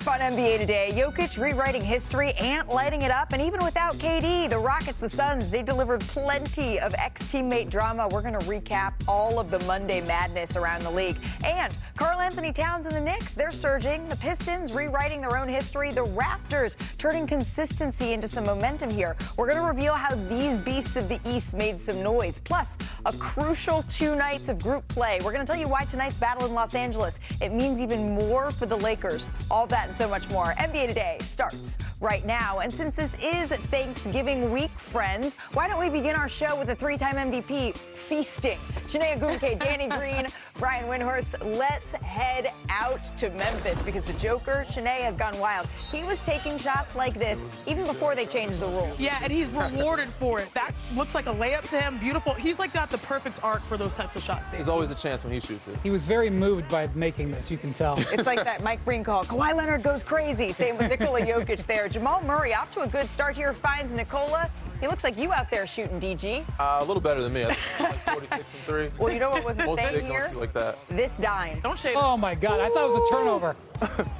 on NBA Today. Jokic rewriting history and lighting it up. And even without KD, the Rockets, the Suns, they delivered plenty of ex-teammate drama. We're going to recap all of the Monday madness around the league. And Karl Anthony Towns and the Knicks, they're surging. The Pistons rewriting their own history. The Raptors turning consistency into some momentum here. We're going to reveal how these beasts of the East made some noise. Plus, a crucial 2 nights of group play. We're going to tell you why tonight's battle in Los Angeles, it means even more for the Lakers. All that and so much more. NBA Today starts right now. And since this is Thanksgiving week, friends, why don't we begin our show with a 3-time MVP feasting? Shanae Ogumke, Danny Green, Brian Windhorst. Let's head out to Memphis because the Joker, Shanae, has gone wild. He was taking shots like this even before they changed the rule. Yeah, and he's rewarded for it. That looks like a layup to him. Beautiful. He's like got the perfect arc for those types of shots. There's always a chance when he shoots it. He was very moved by making this, you can tell. It's like that Mike Breen call. Kawhi Leonard goes crazy. Same with Nikola Jokic there. Jamal Murray off to a good start here. Finds Nikola. He looks like you out there shooting, DG. A little better than me. I think I'm like 46 from 3. Well, you know what was the Most thing bigs here? don't shoot like that. This dime. Don't shade Oh, my God. I thought it was a turnover.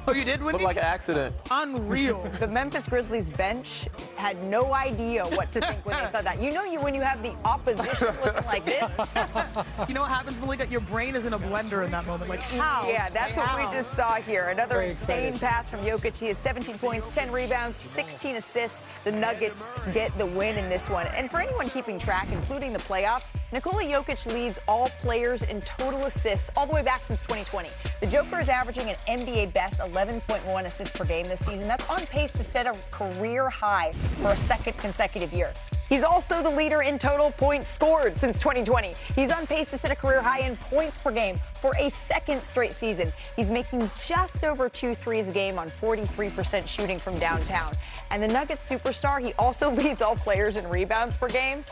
Oh, you did, Windy? Looked like an accident. Unreal. The Memphis Grizzlies bench had no idea what to think when they saw that. You know when you have the opposition looking like this? You know what happens, Malika? Your brain is in a blender in that moment. Like, how? Yeah, that's what we just saw here. Another Very insane excited. pass from Jokic. He has 17 points, 10 rebounds, 16 assists. The Nuggets get the win in this one. And for anyone keeping track, including the playoffs, Nikola Jokic leads all players in total assists all the way back since 2020. The Joker is averaging an NBA best 11.1 assists per game this season. That's on pace to set a career high for a second consecutive year. He's also the leader in total points scored since 2020. He's on pace to set a career high in points per game for a second straight season. He's making just over 2 threes a game on 43% shooting from downtown. And the Nuggets superstar, he also leads all players in rebounds per game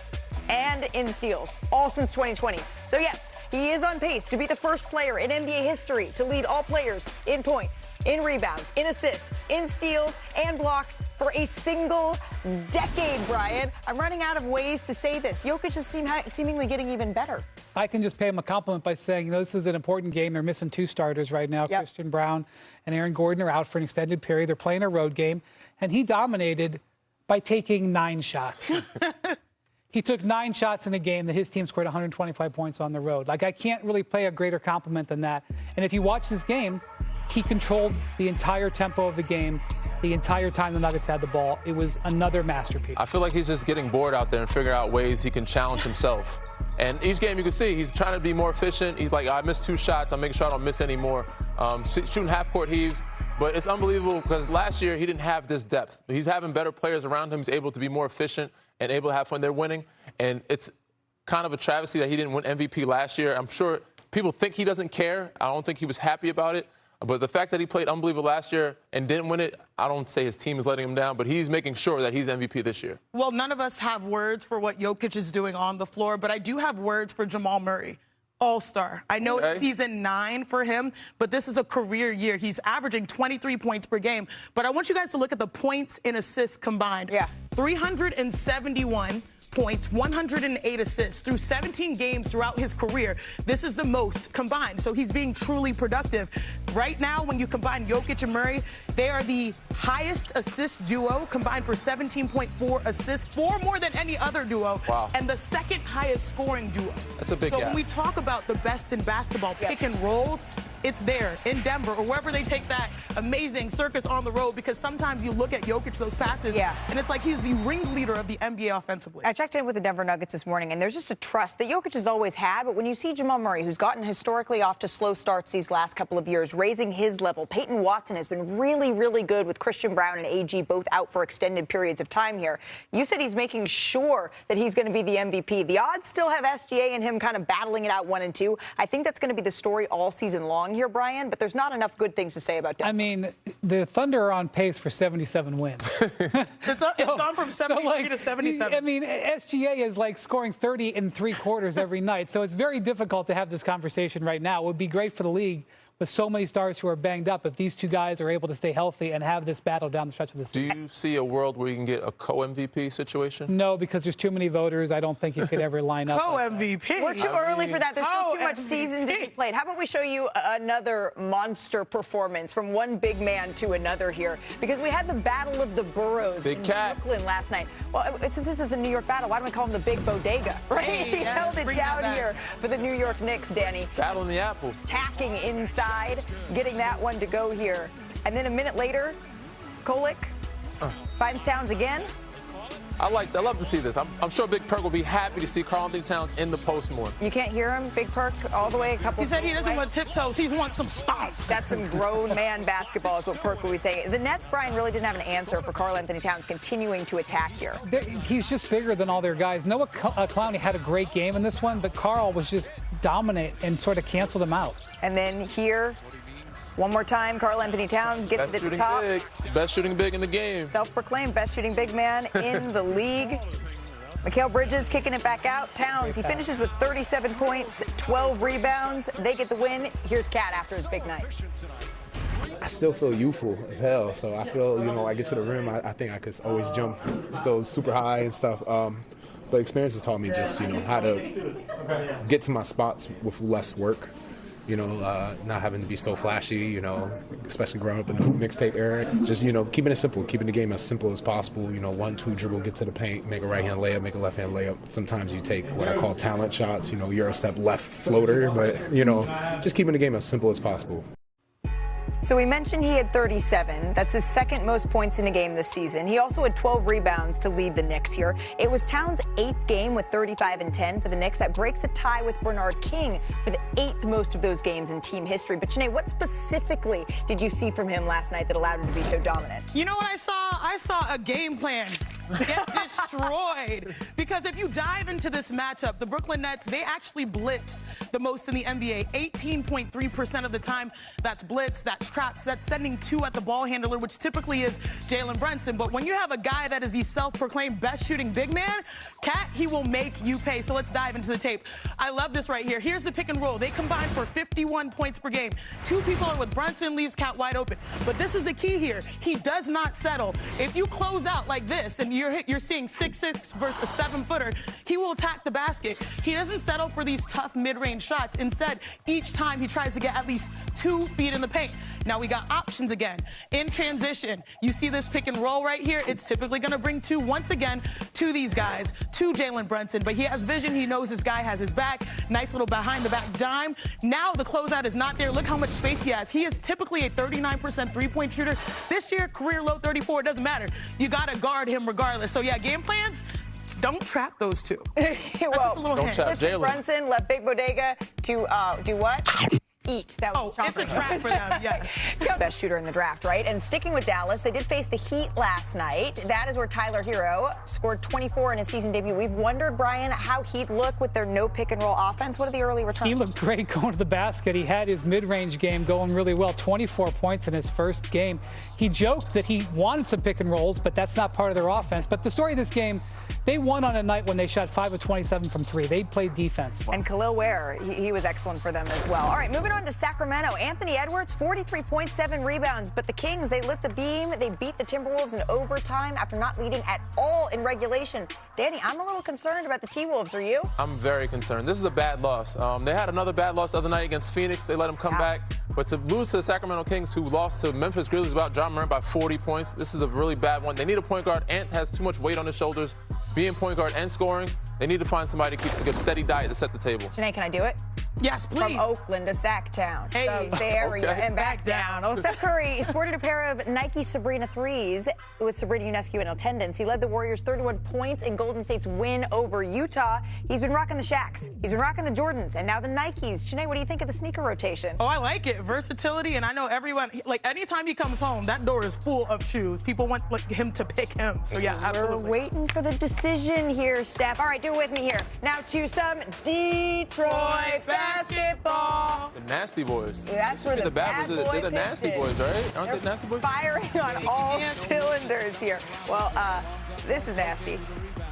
and in steals, all since 2020. So yes, he is on pace to be the first player in NBA history to lead all players in points, in rebounds, in assists, in steals, and blocks for a single decade, Brian. I'm running out of ways to say this. Jokic is seemingly getting even better. I can just pay him a compliment by saying, this is an important game. They're missing 2 starters right now. Yep. Christian Brown and Aaron Gordon are out for an extended period. They're playing a road game, and he dominated by taking 9 shots. He took 9 shots in a game that his team scored 125 points on the road. Like, I can't really pay a greater compliment than that. And if you watch this game, he controlled the entire tempo of the game the entire time the Nuggets had the ball. It was another masterpiece. I feel like he's just getting bored out there and figuring out ways he can challenge himself. And each game you can see he's trying to be more efficient. He's like, I missed 2 shots. I'm making sure I don't miss any more. Shooting half-court heaves. But it's unbelievable because last year he didn't have this depth. He's having better players around him. He's able to be more efficient and able to have fun. They're winning. And it's kind of a travesty that he didn't win MVP last year. I'm sure people think he doesn't care. I don't think he was happy about it. But the fact that he played unbelievable last year and didn't win it, I don't say his team is letting him down, but he's making sure that he's MVP this year. Well, none of us have words for what Jokic is doing on the floor, but I do have words for Jamal Murray. All-star. I know it's season 9 for him, but this is a career year. He's averaging 23 points per game. But I want you guys to look at the points and assists combined. Yeah. 371 points, 108 assists through 17 games throughout his career. This is the most combined. So he's being truly productive. Right now, when you combine Jokic and Murray, they are the highest assist duo combined for 17.4 assists, 4 more than any other duo. Wow. And the second highest scoring duo. That's a big So gap. when we talk about the best in basketball, pick and rolls, it's there in Denver or wherever they take that amazing circus on the road, because sometimes you look at Jokic, those passes, and it's like he's the ringleader of the NBA offensively. I checked in with the Denver Nuggets this morning, and there's just a trust that Jokic has always had. But when you see Jamal Murray, who's gotten historically off to slow starts these last couple of years, raising his level, Peyton Watson has been really, really good with Christian Brown and AG both out for extended periods of time here. You said he's making sure that he's going to be the MVP. The odds still have SGA and him kind of battling it out 1 and 2. I think that's going to be the story all season long here, Brian, but there's not enough good things to say about Denver. I mean, the Thunder are on pace for 77 wins. It's gone from 73 to 77. I mean, SGA is like scoring 30 in 3 quarters every night. So it's very difficult to have this conversation right now. It would be great for the league with so many stars who are banged up, if these two guys are able to stay healthy and have this battle down the stretch of the season. Do you see a world where you can get a co-MVP situation? No, because there's too many voters. I don't think you could ever line up. Co-MVP. We're too early for that. There's still too much season to be played. How about we show you another monster performance from one big man to another here? Because we had the Battle of the Boroughs in Brooklyn last night. Well, since this is the New York Battle, why don't we call him the Big Bodega, right? He held it down here for the New York Knicks, Danny. Battle in the apple. Tacking inside, getting that one to go here. And then a minute later, Kolek finds Towns again. I love to see this. I'm sure Big Perk will be happy to see Karl-Anthony Towns in the post more. You can't hear him, Big Perk, all the way a couple. He said he doesn't want tiptoes. He wants some stomps. That's some grown man basketball is what Perk will be saying. The Nets, Brian, really didn't have an answer for Karl-Anthony Towns continuing to attack here. He's just bigger than all their guys. Noah Clowney had a great game in this one, but Karl was just dominant and sort of canceled him out. And then here, one more time, Karl-Anthony Towns gets it at the top. Best shooting big in the game. Self-proclaimed best shooting big man in the league. Mikal Bridges kicking it back out. Towns, he finishes with 37 points, 12 rebounds. They get the win. Here's Cat after his big night. I still feel youthful as hell, so I feel, I get to the rim, I think I could always jump still super high and stuff. But experience has taught me just, how to get to my spots with less work. Not having to be so flashy, especially growing up in the hoop mixtape era. Just, keeping it simple, keeping the game as simple as possible. 1-2 dribble, get to the paint, make a right-hand layup, make a left-hand layup. Sometimes you take what I call talent shots, you're a step left floater, but, just keeping the game as simple as possible. So we mentioned he had 37. That's his second most points in a game this season. He also had 12 rebounds to lead the Knicks here. It was Towns' 8th game with 35 and 10 for the Knicks. That breaks a tie with Bernard King for the 8th most of those games in team history. But Janae, what specifically did you see from him last night that allowed him to be so dominant? You know what I saw? I saw a game plan get destroyed. Because if you dive into this matchup, the Brooklyn Nets, they actually blitz the most in the NBA. 18.3% of the time, that's blitz, that's traps, that's sending 2 at the ball handler, which typically is Jalen Brunson. But when you have a guy that is the self-proclaimed best shooting big man, Cat, he will make you pay. So let's dive into the tape. I love this right here. Here's the pick and roll. They combine for 51 points per game. 2 people are with Brunson, leaves Cat wide open. But this is the key here. He does not settle. If you close out like this and you're seeing 6'6" versus a 7-footer, he will attack the basket. He doesn't settle for these tough mid-range shots. Instead, each time he tries to get at least 2 feet in the paint. Now we got options again. In transition, you see this pick and roll right here. It's typically going to bring 2 once again to these guys, to Jalen Brunson. But he has vision. He knows this guy has his back. Nice little behind-the-back dime. Now the closeout is not there. Look how much space he has. He is typically a 39% three-point shooter. This year, career low 34. It doesn't matter. You got to guard him regardless. So, yeah, game plans, don't trap those 2. Well, don't trap Jalen. Brunson left Big Bodega to do what? Eat. That was it's a trap for them, yes. Best shooter in the draft, right? And sticking with Dallas, they did face the Heat last night. That is where Tyler Hero scored 24 in his season debut. We've wondered, Brian, how Heat look with their no pick and roll offense. What are the early returns? He looked great going to the basket. He had his mid-range game going really well. 24 points in his first game. He joked that he wanted some pick and rolls, but that's not part of their offense. But the story of this game, they won on a night when they shot 5 of 27 from 3. They played defense. And Khalil Ware, he was excellent for them as well. All right, moving on to Sacramento. Anthony Edwards, 43 points, 7 rebounds. But the Kings, they lit the beam. They beat the Timberwolves in overtime after not leading at all in regulation. Danny, I'm a little concerned about the T-Wolves. Are you? I'm very concerned. This is a bad loss. They had another bad loss the other night against Phoenix. They let them come back. But to lose to the Sacramento Kings, who lost to Memphis Grizzlies about John Morant by 40 points, this is a really bad one. They need a point guard. Ant has too much weight on his shoulders, being point guard and scoring. They need to find somebody to keep a steady diet to set the table. Janae, can I do it? Yes, please. From Oakland to Sacktown. Hey. So there we go. And back down. Well, Steph Curry sported a pair of Nike Sabrina 3s with Sabrina Ionescu in attendance. He led the Warriors 31 points in Golden State's win over Utah. He's been rocking the Shaqs. He's been rocking the Jordans. And now the Nikes. Janae, what do you think of the sneaker rotation? Oh, I like it. Versatility. And I know everyone, like, anytime he comes home, that door is full of shoes. People want him to pick him. So, yeah, absolutely. We're waiting for the decision here, Steph. All right, do it with me here. Now to some Detroit basketball. The Nasty Boys. That's where the bad boys. They're the Nasty Boys, right? Aren't they Nasty Boys? Firing on all cylinders here. Well, this is nasty.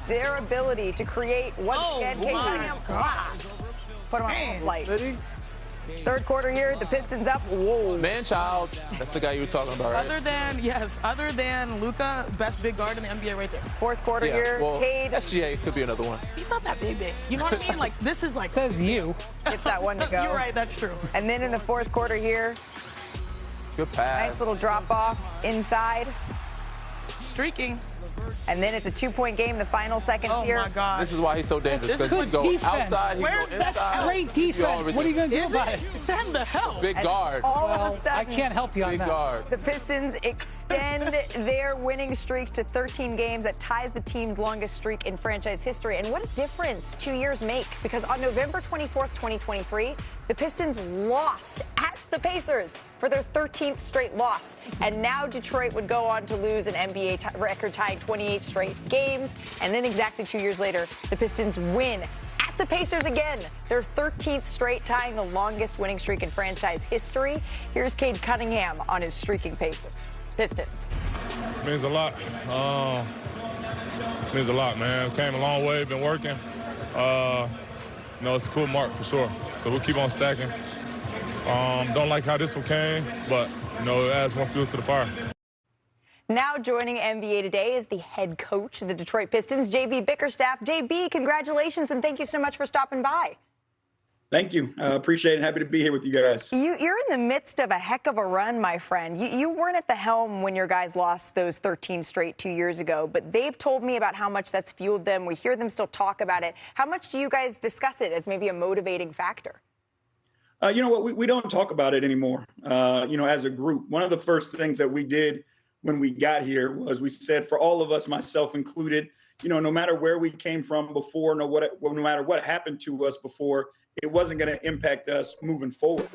Their ability to create once again. Oh, my God. Put him on a flight. Third quarter here, the Pistons up. Whoa. Man-child, that's the guy you were talking about, right? Other than Luka, best big guard in the NBA right there. Fourth quarter here, well, Cade. SGA could be another one. He's not that big. You know what I mean? Like, this is like. Says you. Gets that one to go. You're right, that's true. And then in the fourth quarter here, Good pass. nice little drop off inside. Streaking. And then it's a 2-point game, the final seconds here. Oh, my God. This is why he's so dangerous, This because is he good go defense. outside, he Where's go that inside. Great defense. What are you going to do about it? Send the hell. Big guard. All of a Well, sudden, I can't help you on Big that. guard. the Pistons extend their winning streak to 13 games. That ties the team's longest streak in franchise history. And what a difference 2 years make, because on November 24th, 2023, the Pistons lost at the Pacers for their 13th straight loss. And now Detroit would go on to lose an NBA record-tying 28 straight games. And then exactly 2 years later, the Pistons win at the Pacers again, their 13th straight, tying the longest winning streak in franchise history. Here's Cade Cunningham on his streaking Pistons. Means a lot. Means a lot, man. Came a long way, been working. It's a cool mark for sure. So we'll keep on stacking. Don't like how this one came, but, it adds more fuel to the fire. Now joining NBA Today is the head coach of the Detroit Pistons, JB Bickerstaff. JB, congratulations, and thank you so much for stopping by. Thank you. Appreciate it. Happy to be here with you guys. You're in the midst of a heck of a run, my friend. You weren't at the helm when your guys lost those 13 straight 2 years ago, but they've told me about how much that's fueled them. We hear them still talk about it. How much do you guys discuss it as maybe a motivating factor? You know what? We don't talk about it anymore, as a group. One of the first things that we did when we got here was we said, for all of us, myself included, no matter where we came from before, no matter what happened to us before, it wasn't going to impact us moving forward.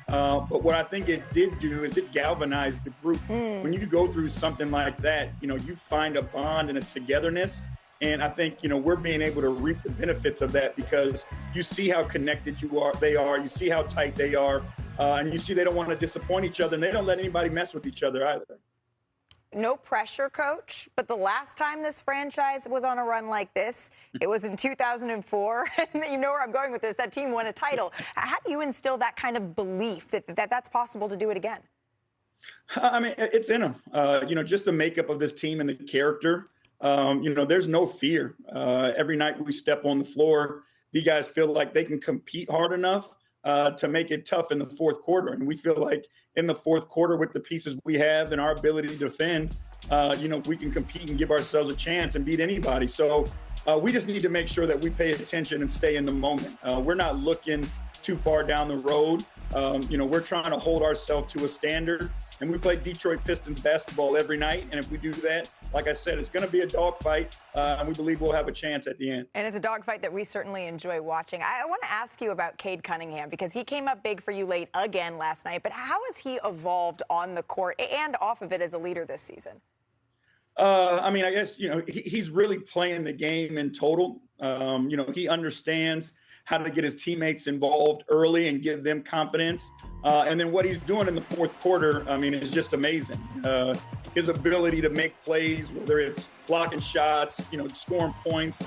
But what I think it did do is it galvanized the group. When you go through something like that, you find a bond and a togetherness. And I think, we're being able to reap the benefits of that, because you see how connected they are, you see how tight they are, and you see they don't want to disappoint each other, and they don't let anybody mess with each other either. No pressure, Coach, but the last time this franchise was on a run like this, it was in 2004. And you know where I'm going with this. That team won a title. How do you instill that kind of belief that that's possible to do it again? I mean, it's in them. Just the makeup of this team and the character. There's no fear. Every night we step on the floor, the guys feel like they can compete hard enough to make it tough in the fourth quarter. And we feel like in the fourth quarter, with the pieces we have and our ability to defend, we can compete and give ourselves a chance and beat anybody. So we just need to make sure that we pay attention and stay in the moment. We're not looking too far down the road. We're trying to hold ourselves to a standard. And we play Detroit Pistons basketball every night. And if we do that, like I said, it's going to be a dogfight. And we believe we'll have a chance at the end. And it's a dogfight that we certainly enjoy watching. I want to ask you about Cade Cunningham, because he came up big for you late again last night. But how has he evolved on the court and off of it as a leader this season? I guess, he's really playing the game in total. He understands how to get his teammates involved early and give them confidence. And then what he's doing in the fourth quarter, is just amazing. His ability to make plays, whether it's blocking shots, scoring points,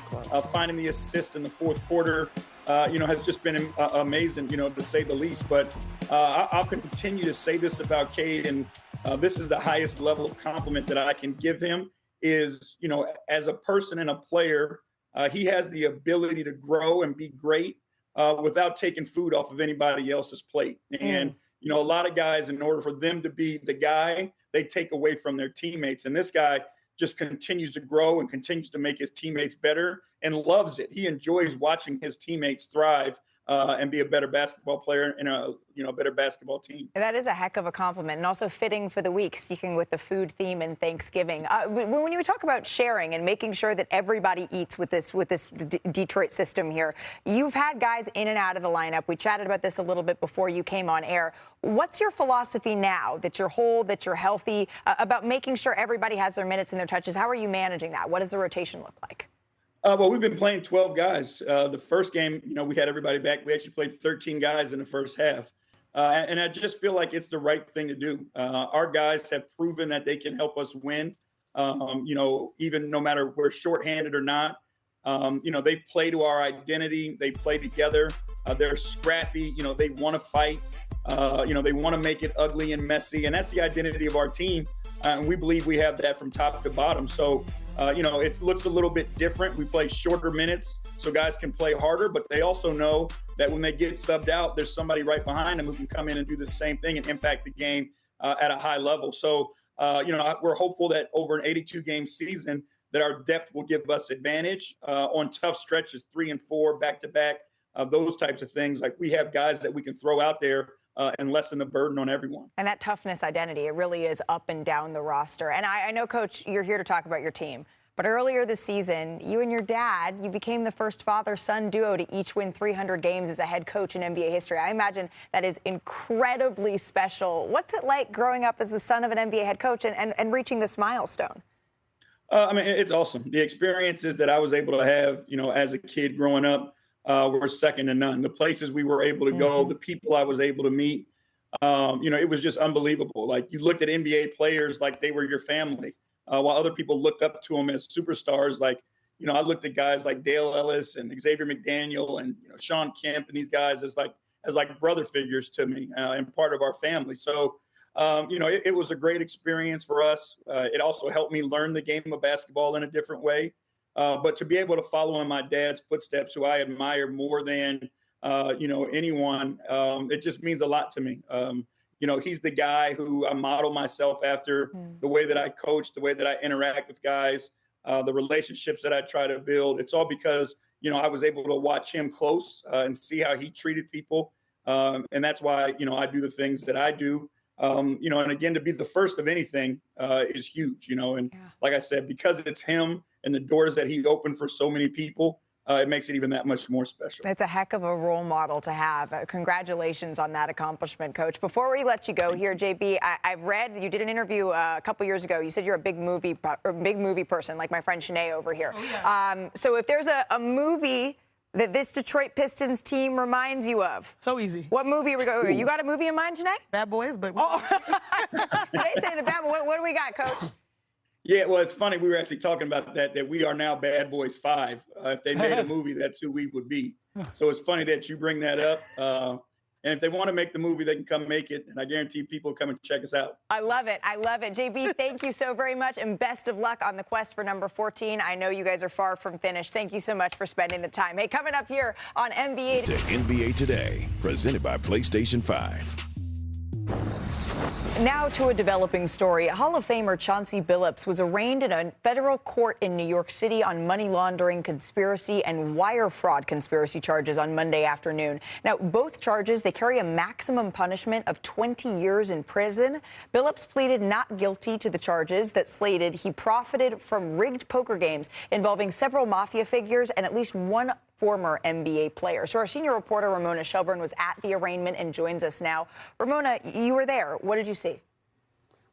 finding the assist in the fourth quarter, has just been amazing, to say the least. But I'll continue to say this about Cade, and this is the highest level of compliment that I can give him is, as a person and a player, he has the ability to grow and be great without taking food off of anybody else's plate. And, a lot of guys, in order for them to be the guy, they take away from their teammates. And this guy just continues to grow and continues to make his teammates better and loves it. He enjoys watching his teammates thrive and be a better basketball player and a better basketball team. That is a heck of a compliment, and also fitting for the week, sticking with the food theme and Thanksgiving. When you talk about sharing and making sure that everybody eats with this Detroit system here, you've had guys in and out of the lineup. We chatted about this a little bit before you came on air. What's your philosophy now that you're whole, that you're healthy, about making sure everybody has their minutes and their touches? How are you managing that? What does the rotation look like? Well, we've been playing 12 guys. The first game, we had everybody back. We actually played 13 guys in the first half. And I just feel like it's the right thing to do. Our guys have proven that they can help us win, even no matter we're shorthanded or not. They play to our identity. They play together. They're scrappy. They want to fight. They want to make it ugly and messy. And that's the identity of our team. And we believe we have that from top to bottom. So, it looks a little bit different. We play shorter minutes so guys can play harder, but they also know that when they get subbed out, there's somebody right behind them who can come in and do the same thing and impact the game at a high level. So, we're hopeful that over an 82-game season that our depth will give us advantage on tough stretches, 3 and 4 back-to-back, those types of things. Like we have guys that we can throw out there and lessen the burden on everyone. And that toughness identity, it really is up and down the roster. And I know, Coach, you're here to talk about your team. But earlier this season, you and your dad, you became the first father-son duo to each win 300 games as a head coach in NBA history. I imagine that is incredibly special. What's it like growing up as the son of an NBA head coach and reaching this milestone? It's awesome. The experiences that I was able to have, as a kid growing up, were second to none. The places we were able to go, the people I was able to meet, it was just unbelievable. Like you looked at NBA players like they were your family, while other people looked up to them as superstars. Like, I looked at guys like Dale Ellis and Xavier McDaniel and Sean Kemp and these guys as brother figures to me and part of our family. So, it was a great experience for us. It also helped me learn the game of basketball in a different way. But to be able to follow in my dad's footsteps, who I admire more than, anyone, it just means a lot to me. He's the guy who I model myself after, the way that I coach, the way that I interact with guys, the relationships that I try to build. It's all because, I was able to watch him close and see how he treated people. And that's why, I do the things that I do. And again, to be the first of anything is huge, like I said, because it's him and the doors that he opened for so many people, it makes it even that much more special. It's a heck of a role model to have. Congratulations on that accomplishment, Coach. Before we let you go here, JB, I've read you did an interview a couple years ago. You said you're a big movie person, like my friend Shanae over here. Oh, yeah. So if there's a movie that this Detroit Pistons team reminds you of. So easy. What movie are we going? You got a movie in mind, Janae? Bad Boys, but... They say the Bad Boys. What do we got, Coach? Yeah, well, it's funny. We were actually talking about that we are now Bad Boys 5. If they made a movie, that's who we would be. So it's funny that you bring that up. And if they want to make the movie, they can come make it. And I guarantee people will come and check us out. I love it. JB, thank you so very much. And best of luck on the quest for number 14. I know you guys are far from finished. Thank you so much for spending the time. Hey, coming up here on NBA Today, presented by PlayStation 5. Now to a developing story. Hall of Famer Chauncey Billups was arraigned in a federal court in New York City on money laundering conspiracy and wire fraud conspiracy charges on Monday afternoon. Now, both charges, they carry a maximum punishment of 20 years in prison. Billups pleaded not guilty to the charges that slated he profited from rigged poker games involving several mafia figures and at least one former NBA player. So our senior reporter, Ramona Shelburne, was at the arraignment and joins us now. Ramona, you were there. What did you see?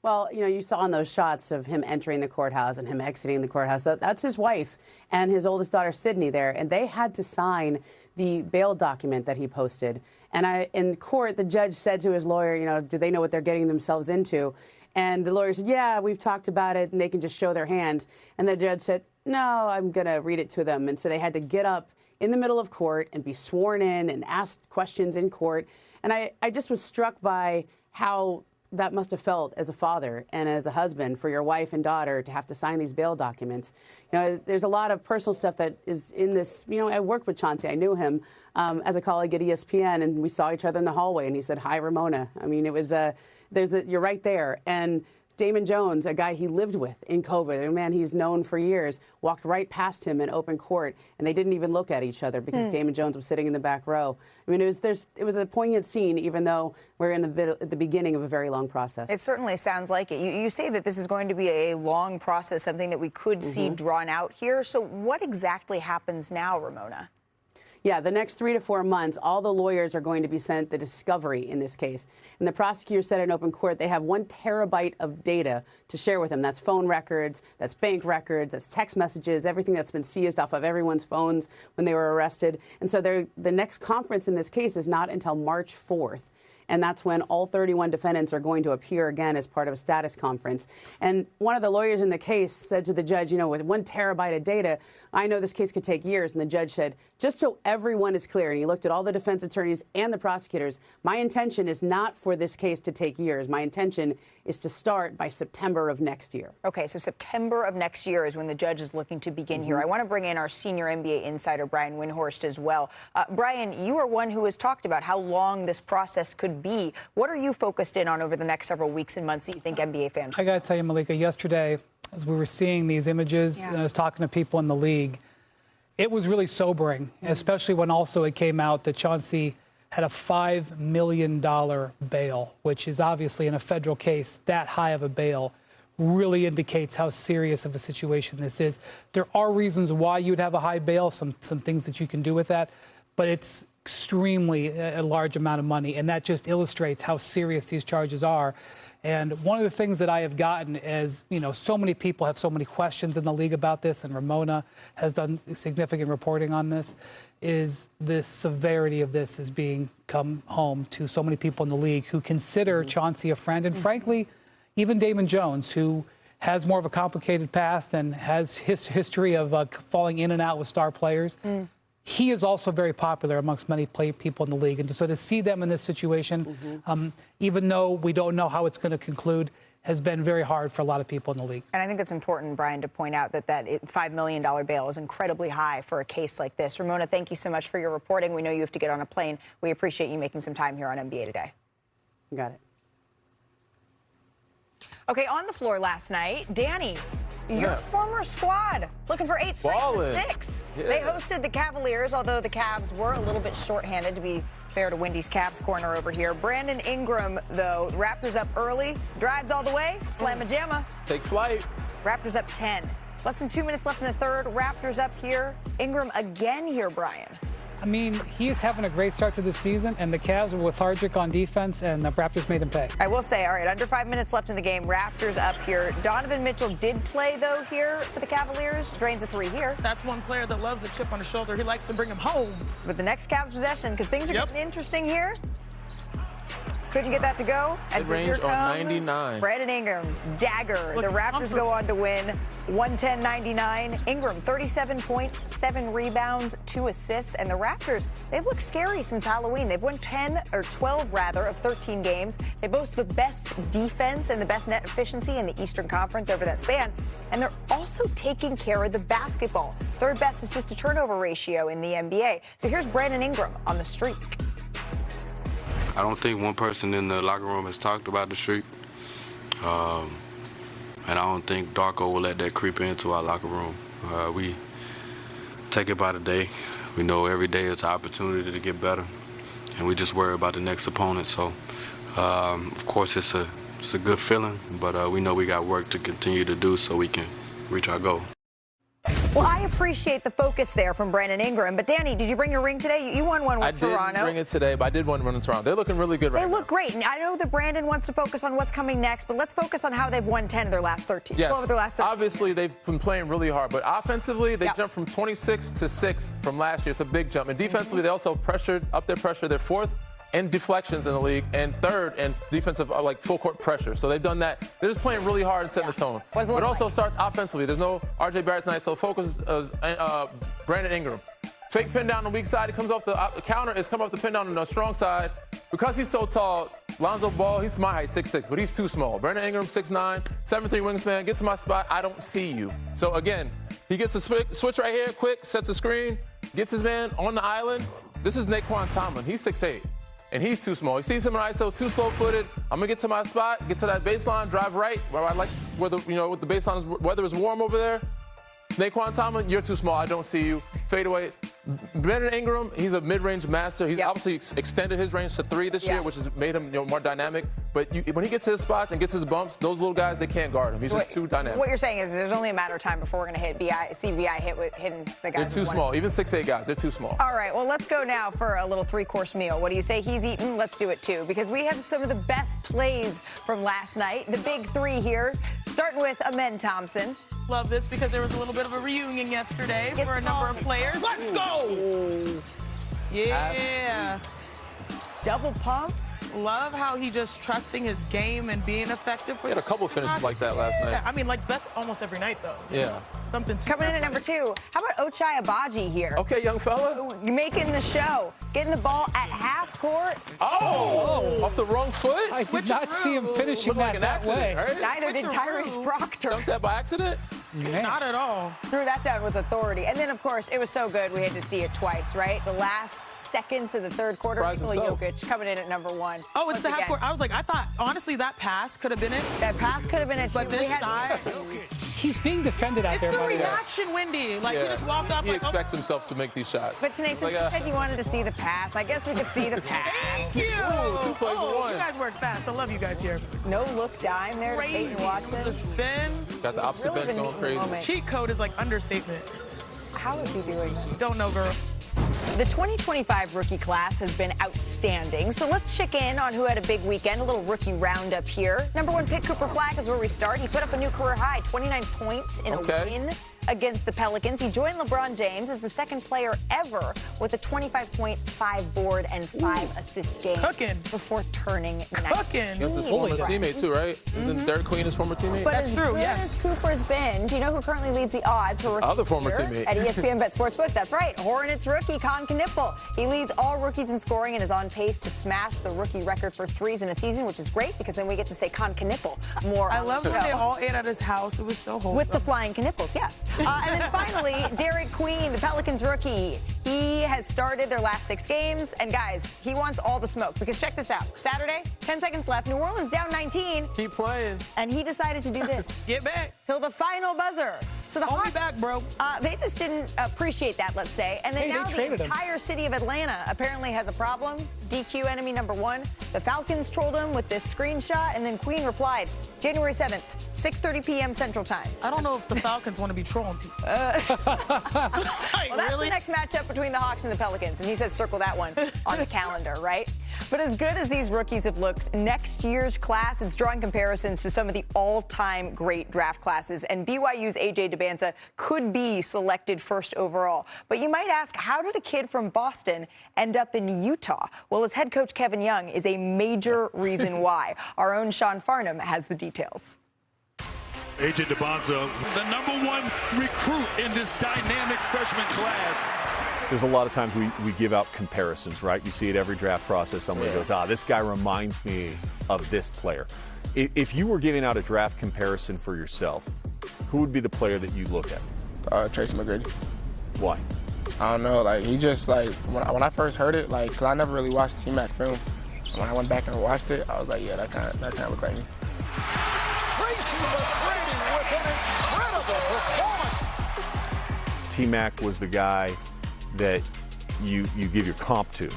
Well, you saw in those shots of him entering the courthouse and him exiting the courthouse, that's his wife and his oldest daughter, Sydney, there. And they had to sign the bail document that he posted. And in court, the judge said to his lawyer, do they know what they're getting themselves into? And the lawyer said, yeah, we've talked about it, and they can just show their hand. And the judge said, no, I'm going to read it to them. And so they had to get up in the middle of court and be sworn in and asked questions in court. And I just was struck by how that must have felt as a father and as a husband for your wife and daughter to have to sign these bail documents. There's a lot of personal stuff that is in this. I worked with Chauncey. I knew him as a colleague at ESPN, and we saw each other in the hallway, and he said, hi, Ramona. I mean, it was you're right there. And Damon Jones, a guy he lived with in COVID, a man he's known for years, walked right past him in open court, and they didn't even look at each other because Damon Jones was sitting in the back row. I mean, it was a poignant scene, even though we're at the beginning of a very long process. It certainly sounds like it. You say that this is going to be a long process, something that we could see drawn out here. So what exactly happens now, Ramona? Yeah, the next 3 to 4 months, all the lawyers are going to be sent the discovery in this case. And the prosecutor said in open court they have 1 terabyte of data to share with them. That's phone records, that's bank records, that's text messages, everything that's been seized off of everyone's phones when they were arrested. And so the next conference in this case is not until March 4th. and that's when all 31 defendants are going to appear again as part of a status conference. And one of the lawyers in the case said to the judge, you know, with 1 terabyte of data, I know this case could take years. And the judge said, just so everyone is clear, and he looked at all the defense attorneys and the prosecutors, my intention is not for this case to take years. My intention is to start by September of next year. Okay, so September of next year is when the judge is looking to begin here. I want to bring in our senior NBA insider, Brian Windhorst, as well. Brian, you are one who has talked about how long this process could be. What are you focused in on over the next several weeks and months that you think NBA fans should? I got to tell you, Malika, yesterday, as we were seeing these images, and I was talking to people in the league, it was really sobering, especially when also it came out that Chauncey had a $5 million bail, which is obviously in a federal case, that high of a bail really indicates how serious of a situation this is. There are reasons why you'd have a high bail, some things that you can do with that, but it's extremely a large amount of money, and that just illustrates how serious these charges are. And one of the things that I have gotten is, you know, so many people have so many questions in the league about this, and Ramona has done significant reporting on this, is the severity of this is being come home to so many people in the league who consider Chauncey a friend. And frankly, even Damon Jones, who has more of a complicated past and has his history of falling in and out with star players. He is also very popular amongst many people in the league. And so to see them in this situation, even though we don't know how it's going to conclude, has been very hard for a lot of people in the league. And I think it's important, Brian, to point out that $5 million bail is incredibly high for a case like this. Ramona, thank you so much for your reporting. We know you have to get on a plane. We appreciate you making some time here on NBA Today. You got it. Okay, on the floor last night, Danny, your former squad, looking for 8 straight to 6. Yeah. They hosted the Cavaliers, although the Cavs were a little bit shorthanded, to be fair to Wendy's Cavs corner over here. Brandon Ingram, though, Raptors up early, drives all the way, slam-a-jamma. Take flight. Raptors up 10. Less than 2 minutes left in the third. Raptors up here. Ingram again here, Brian. I mean, he is having a great start to the season, and the Cavs were lethargic on defense, and the Raptors made him pay. I will say, all right, under 5 minutes left in the game, Raptors up here. Donovan Mitchell did play, though, here for the Cavaliers. Drains a 3 here. That's one player that loves a chip on his shoulder. He likes to bring him home. With the next Cavs possession, because things are getting interesting here. Couldn't get that to go. And so here comes 99. Brandon Ingram, dagger. The Raptors go on to win 110-99. Ingram, 37 points, 7 rebounds, 2 assists. And the Raptors, they've looked scary since Halloween. They've won 12 of 13 games. They boast the best defense and the best net efficiency in the Eastern Conference over that span. And they're also taking care of the basketball. 3rd best assist to turnover ratio in the NBA. So here's Brandon Ingram on the streak. I don't think one person in the locker room has talked about the streak. And I don't think Darko will let that creep into our locker room. We take it by the day. We know every day is an opportunity to get better. And we just worry about the next opponent. So, of course, it's a good feeling, but we know we got work to continue to do so we can reach our goal. Well, I appreciate the focus there from Brandon Ingram. But, Danny, did you bring your ring today? You won one with Toronto. I didn't bring it today, but I did one in Toronto. They're looking really good right now. They look great. And I know that Brandon wants to focus on what's coming next, but let's focus on how they've won 10 of their last 13. Yes. 12 of their last 13. Obviously, they've been playing really hard, but offensively, they jumped from 26 to 6 from last year. It's a big jump. And defensively, they also up their pressure. They're 4th in deflections in the league and 3rd in defensive, like, full court pressure. So they've done that. They're just playing really hard and setting the tone. But it also starts offensively. There's no R.J. Barrett tonight, so focus is Brandon Ingram. Fake pin down on the weak side. He comes off the counter. Is come off the pin down on the strong side. Because he's so tall, Lonzo Ball, he's my height, 6'6", but he's too small. Brandon Ingram, 6'9", 7'3" wingspan. Get to my spot. I don't see you. So, again, he gets a switch right here, quick, sets the screen, gets his man on the island. This is Naquan Tomlin. He's 6'8". And he's too small. He sees him in ISO, too slow-footed. I'm gonna get to my spot, get to that baseline, drive right, where I like where the with the baseline is, weather is warm over there. Naquan Tomlin, you're too small. I don't see you. Fade away. Brandon Ingram, he's a mid-range master. He's obviously extended his range to 3 this year, which has made him more dynamic. But when he gets his spots and gets his bumps, those little guys, they can't guard him. He's just too dynamic. What you're saying is there's only a matter of time before we're going to see VI hitting the guys. They're too small. Even 6'8" guys, they're too small. All right, well, let's go now for a little 3-course meal. What do you say he's eating? Let's do it, too, because we have some of the best plays from last night. The big 3 here, starting with Amen Thompson. Love this because there was a little bit of a reunion yesterday for a number of players. Let's go! Yeah. Double pump. love how he just trusting his game and being effective. He had a couple finishes like that last night. Yeah, I mean, like, that's almost every night, though. Yeah. Something Coming in at number 2, how about Ochai Agbaji here? Okay, young fella. Making the show, getting the ball at half court. Oh! Off the wrong foot? I did not see him finishing Looked like that way. Right? Neither did Tyrese Proctor. Dunked that by accident? Man. Not at all. Threw that down with authority. And then, of course, it was so good we had to see it twice, right? The last seconds of the third quarter, Nikola Jokic coming in at number 1. Oh, it's the half court. I was like, I thought, honestly, that pass could have been it. That pass could have been it, too. But this shot. He's being defended out there, It's the by the way. reaction, Wendy. Like, he just walked off. He like, expects himself to make these shots. But, Tanae, since you said you wanted to see the pass, I guess we could see the pass. Thank you. Ooh, 2 plays for 1. You guys work fast. I love you guys here. No look dime there to Crazy. Peyton Watson. It was a spin. Got the opposite Really bench going crazy. moment. Cheat code is like understatement. How is he doing? Don't know, girl. The 2025 rookie class has been outstanding, so let's check in on who had a big weekend. A little rookie roundup here. Number 1 pick Cooper Flagg is where we start. He put up a new career high, 29 points in a win against the Pelicans. He joined LeBron James as the second player ever with a 25-point, 5-board, and 5-assist game before turning 19. That's his former teammate, too, right? Isn't Derek Queen his former teammate? But That's true, as Cooper's been, do you know who currently leads the odds for rookie other former year teammate at ESPN Bet Sportsbook? That's right, Hornets rookie Con Knippel. He leads all rookies in scoring and is on pace to smash the rookie record for threes in a season, which is great because then we get to say Con Knippel more. I love when they all ate at his house. It was so wholesome. With the flying Knippels, yes. And then finally, Derek Queen, the Pelicans rookie. He has started their last 6 games, and guys, he wants all the smoke because check this out. Saturday, 10 seconds left. New Orleans down 19. Keep playing. And he decided to do this. Get back. Till the final buzzer. So the Hawks, back, bro. They just didn't appreciate that, let's say. And then now the entire city of Atlanta apparently has a problem. DQ enemy number 1. The Falcons trolled him with this screenshot, and then Queen replied, January 7th, 6:30 p.m. Central Time. I don't know if the Falcons want to be trolling people. Well, that's the next matchup between the Hawks and the Pelicans, and he says circle that one on the calendar, right? But as good as these rookies have looked, next year's class is drawing comparisons to some of the all-time great draft classes, and BYU's A.J. Debanta could be selected first overall. But you might ask, how did a kid from Boston end up in Utah? Well, his head coach, Kevin Young, is a major reason why. Our own Sean Farnham has the details. A.J. Debanta, the #1 recruit in this dynamic freshman class. There's a lot of times we give out comparisons, right? You see it every draft process. Somebody goes, this guy reminds me of this player. If you were giving out a draft comparison for yourself, who would be the player that you look at? Tracy McGrady. Why? I don't know. Like, he just, like, when I first heard it, like, because I never really watched T-Mac film. When I went back and watched it, I was like, yeah, that kind of look like me. Tracy McGrady with an incredible performance. T-Mac was the guy that you give your comp to.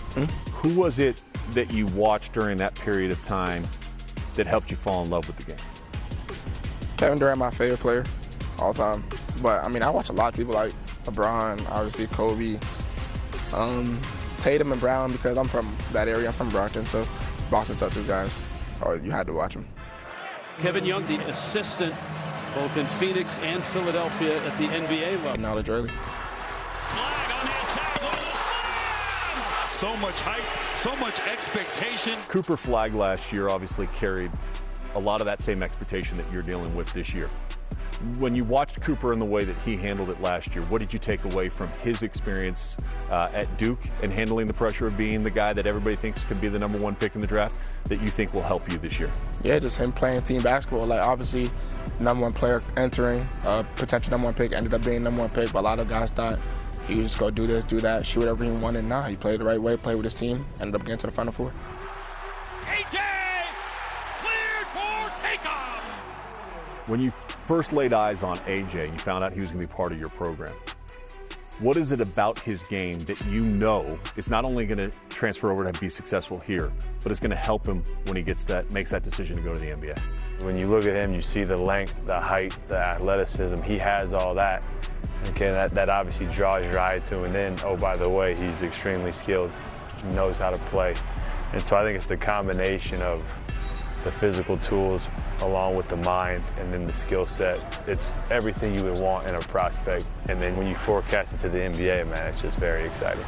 Who was it that you watched during that period of time that helped you fall in love with the game? Kevin Durant, my favorite player all time. But, I mean, I watch a lot of people like LeBron, obviously Kobe, Tatum and Brown, because I'm from that area. I'm from Brockton, so Boston Celtics guys, you had to watch them. Kevin Young, the assistant, both in Phoenix and Philadelphia at the NBA level. Knowledge early. So much hype, so much expectation. Cooper Flagg last year obviously carried a lot of that same expectation that you're dealing with this year. When you watched Cooper in the way that he handled it last year, what did you take away from his experience at Duke and handling the pressure of being the guy that everybody thinks can be the #1 pick in the draft that you think will help you this year? Yeah, just him playing team basketball. Like, obviously, #1 player entering, potential #1 pick, ended up being #1 pick, but a lot of guys thought he would just go do this, do that, shoot whatever he wanted. Nah, he played the right way, played with his team, ended up getting to the Final Four. AJ cleared for takeoff. When you first laid eyes on AJ, you found out he was going to be part of your program. What is it about his game that you know is not only going to transfer over to be successful here, but it's going to help him when he makes that decision to go to the NBA? When you look at him, you see the length, the height, the athleticism. He has all that. Okay, that obviously draws your eye to him. And then, oh, by the way, he's extremely skilled. He knows how to play. And so I think it's the combination of the physical tools along with the mind and then the skill set. It's everything you would want in a prospect. And then when you forecast it to the NBA, man, it's just very exciting.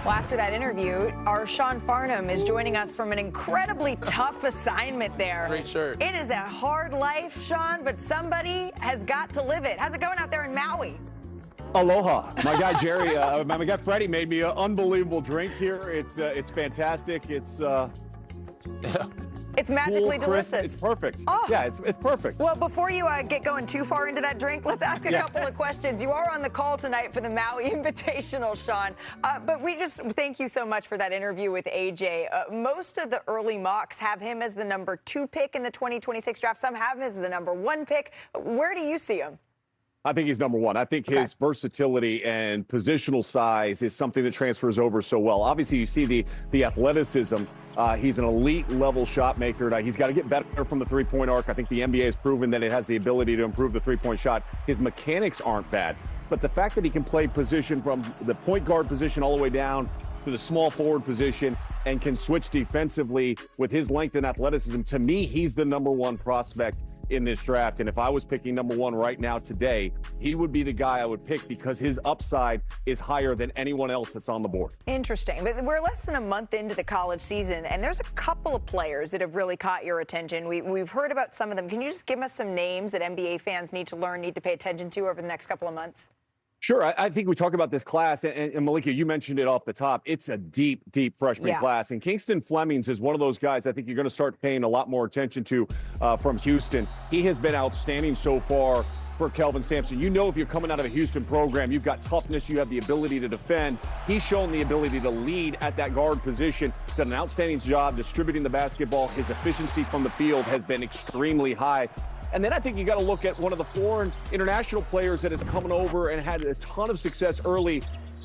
Well, after that interview, our Sean Farnham is joining us from an incredibly tough assignment there. Great shirt. It is a hard life, Sean, but somebody has got to live it. How's it going out there in Maui? Aloha. My guy Jerry, my guy Freddie made me an unbelievable drink here. It's fantastic. It's It's magically cool, crisp. delicious. It's perfect. Oh. Yeah, it's perfect. Well, before you get going too far into that drink, let's ask a couple of questions. You are on the call tonight for the Maui Invitational, Sean. But we just thank you so much for that interview with AJ. Most of the early mocks have him as the number 2 pick in the 2026 draft. Some have him as the number 1 pick. Where do you see him? I think he's number 1. I think his versatility and positional size is something that transfers over so well. Obviously, you see the athleticism. He's an elite level shot maker. He's got to get better from the three-point arc. I think the NBA has proven that it has the ability to improve the three-point shot. His mechanics aren't bad, but the fact that he can play position from the point guard position all the way down to the small forward position and can switch defensively with his length and athleticism, to me, he's the number 1 prospect in this draft. And if I was picking number 1 right now today, he would be the guy I would pick because his upside is higher than anyone else that's on the board. Interesting. But we're less than a month into the college season, and there's a couple of players that have really caught your attention. We've heard about some of them. Can you just give us some names that NBA fans need to learn, need to pay attention to over the next couple of months? Sure. I think we talk about this class, and Malika, you mentioned it off the top. It's a deep, deep freshman class. And Kingston Flemings is one of those guys I think you're going to start paying a lot more attention to from Houston. He has been outstanding so far for Kelvin Sampson. You know, if you're coming out of a Houston program, you've got toughness, you have the ability to defend. He's shown the ability to lead at that guard position, done an outstanding job distributing the basketball. His efficiency from the field has been extremely high. And then I think you got to look at one of the foreign international players that is coming over and had a ton of success early.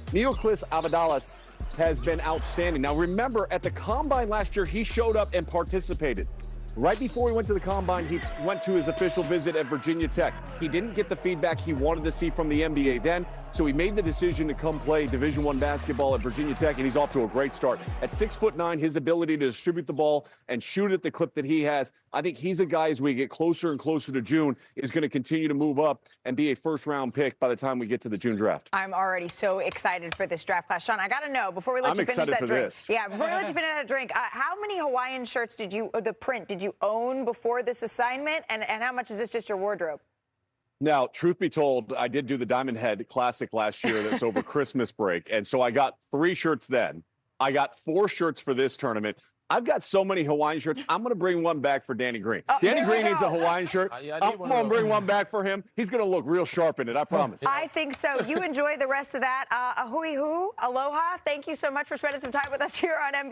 Neoclis Avadalis has been outstanding. Now, remember, at the Combine last year, he showed up and participated. Right before he went to the Combine, he went to his official visit at Virginia Tech. He didn't get the feedback he wanted to see from the NBA then, so he made the decision to come play Division I basketball at Virginia Tech, and he's off to a great start. At 6'9", his ability to distribute the ball and shoot at the clip that he has, I think he's a guy, as we get closer and closer to June, is going to continue to move up and be a first-round pick by the time we get to the June draft. I'm already so excited for this draft class. Sean, I got to know, before we let you finish that drink. Yeah, before we let you finish that drink, how many Hawaiian shirts did you own before this assignment, and how much is this just your wardrobe? Now, truth be told, I did do the Diamond Head Classic last year that's over Christmas break, and so I got 3 shirts then. I got 4 shirts for this tournament. I've got so many Hawaiian shirts, I'm going to bring one back for Danny Green. Danny Green needs a Hawaiian shirt. I'm going to bring one back for him. He's going to look real sharp in it, I promise. I think so. You enjoy the rest of that. Ahui hu, aloha. Thank you so much for spending some time with us here on NBA.